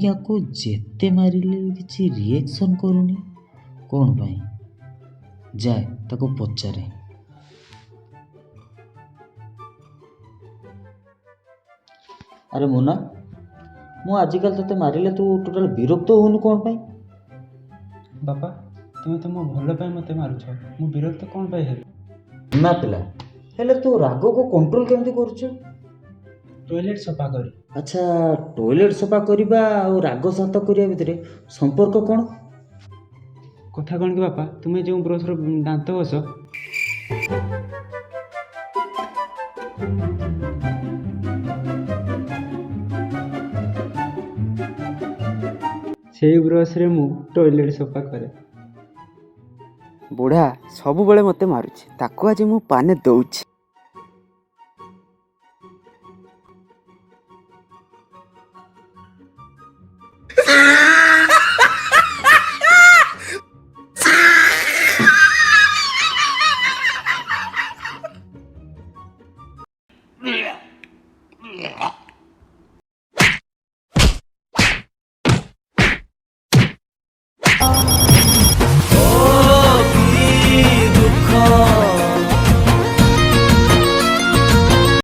ୟାକୁ ଯେତେ ମାରିଲେ କିଛି ରିଏକ୍ସନ୍ କରୁନି, କ'ଣ ପାଇଁ? ଯାଏ ତାକୁ ପଚାରେ। ଆରେ ମୁନା, ମୁଁ ଆଜିକାଲି ତତେ ମାରିଲେ ତୁ ଟୋଟାଲ ବିରକ୍ତ ହଉନୁ କ'ଣ ପାଇଁ? ବାପା, ତୁମେ ତ ମୋ ଭଲ ପାଇଁ ମୋତେ ମାରୁଛ, ମୁଁ ବିରକ୍ତ କ'ଣ ପାଇଁ ହେବି? ନା ପିଲା, ହେଲେ ତୁ ରାଗକୁ କଣ୍ଟ୍ରୋଲ କେମିତି କରୁଛୁ? ଟଏଲେଟ୍ ସଫା କରି। ଆଚ୍ଛା, ଟଏଲେଟ୍ ସଫା କରିବା ଆଉ ରାଗ ଶାନ୍ତ କରିବା ଭିତରେ ସମ୍ପର୍କ କ'ଣ? କଥା କ'ଣ କି ବାପା, ତୁମେ ଯେଉଁ ବ୍ରସ୍ର ଦାନ୍ତ ଘଷ ସେଇ ବ୍ରସ୍ରେ ମୁଁ ଟଏଲେଟ୍ ସଫା କରେ। ବୁଢ଼ା ସବୁବେଳେ ମୋତେ ମାରୁଛି, ତାକୁ ଆଜି ମୁଁ ପାନେ ଦଉଛି।